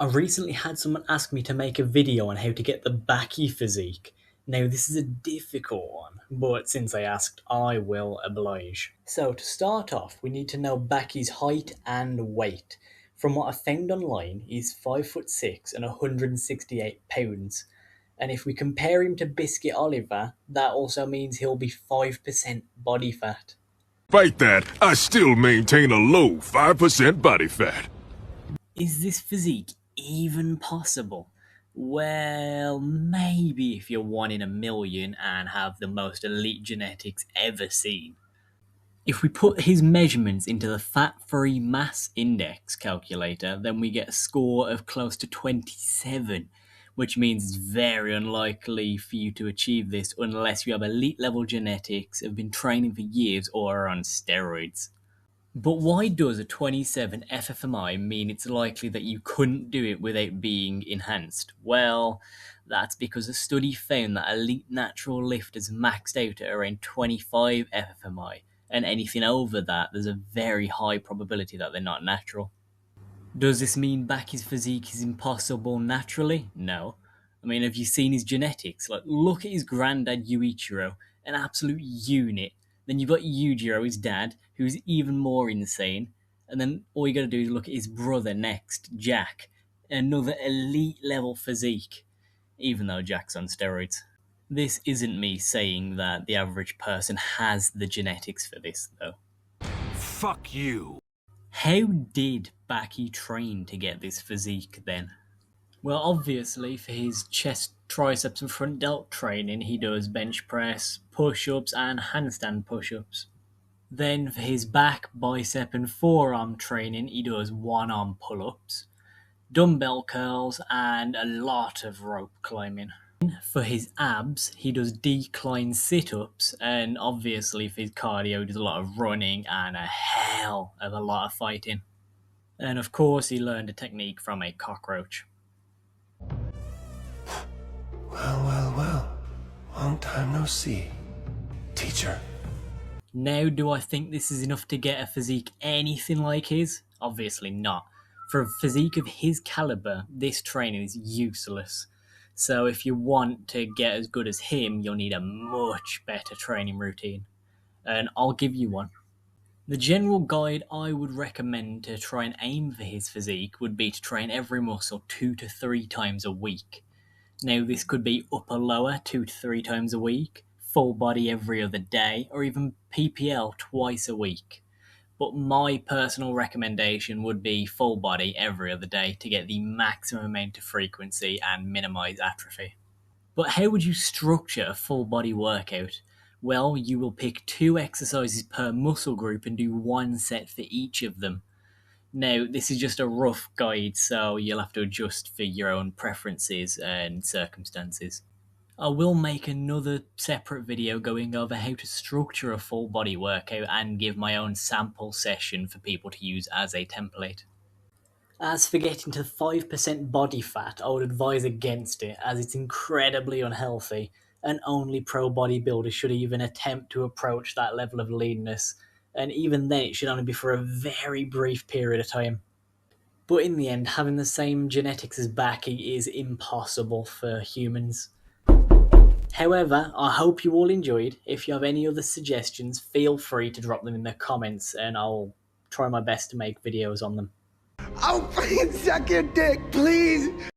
I recently had someone ask me to make a video on how to get the Baki physique. Now, this is a difficult one, but since I asked, I will oblige. So, to start off, we need to know Baki's height and weight. From what I found online, he's 5'6" and 168 pounds. And if we compare him to Biscuit Oliver, that also means he'll be 5% body fat. Despite that, I still maintain a low 5% body fat. Is this physique even possible? Well, maybe if you're one in a million and have the most elite genetics ever seen. If we put his measurements into the fat-free mass index calculator, then we get a score of close to 27, which means it's very unlikely for you to achieve this unless you have elite level genetics, have been training for years, or are on steroids. But why does a 27 FFMI mean it's likely that you couldn't do it without being enhanced? Well, that's because a study found that elite natural lifters maxed out at around 25 FFMI, and anything over that, there's a very high probability that they're not natural. Does this mean Baki's physique is impossible naturally? No. I mean, have you seen his genetics? Like, look at his granddad Yuichiro, an absolute unit. Then you've got Yujiro, his dad, who's even more insane. And then all you gotta do is look at his brother next, Jack. Another elite level physique, even though Jack's on steroids. This isn't me saying that the average person has the genetics for this, though. Fuck you. How did Baki train to get this physique then? Well, obviously, for his chest, triceps, and front delt training, he does bench press, push ups, and handstand push ups. Then, for his back, bicep, and forearm training, he does one arm pull ups, dumbbell curls, and a lot of rope climbing. For his abs, he does decline sit ups, and obviously, for his cardio, he does a lot of running and a hell of a lot of fighting. And of course, he learned a technique from a cockroach. Well. Long time no see. Teacher. Now, do I think this is enough to get a physique anything like his? Obviously not. For a physique of his caliber, this training is useless. So if you want to get as good as him, you'll need a much better training routine. And I'll give you one. The general guide I would recommend to try and aim for his physique would be to train every muscle 2 to 3 times a week. Now, this could be upper lower 2 to 3 times a week, full body every other day, or even PPL twice a week. But my personal recommendation would be full body every other day to get the maximum amount of frequency and minimize atrophy. But how would you structure a full body workout? Well, you will pick 2 exercises per muscle group and do 1 set for each of them. Now, this is just a rough guide, so you'll have to adjust for your own preferences and circumstances. I will make another separate video going over how to structure a full body workout and give my own sample session for people to use as a template. As for getting to 5% body fat, I would advise against it, as it's incredibly unhealthy, and only pro bodybuilders should even attempt to approach that level of leanness, and even then it should only be for a very brief period of time. But in the end, having the same genetics as Baki is impossible for humans. However, I hope you all enjoyed. If you have any other suggestions, feel free to drop them in the comments, and I'll try my best to make videos on them. Oh, please suck your dick, please.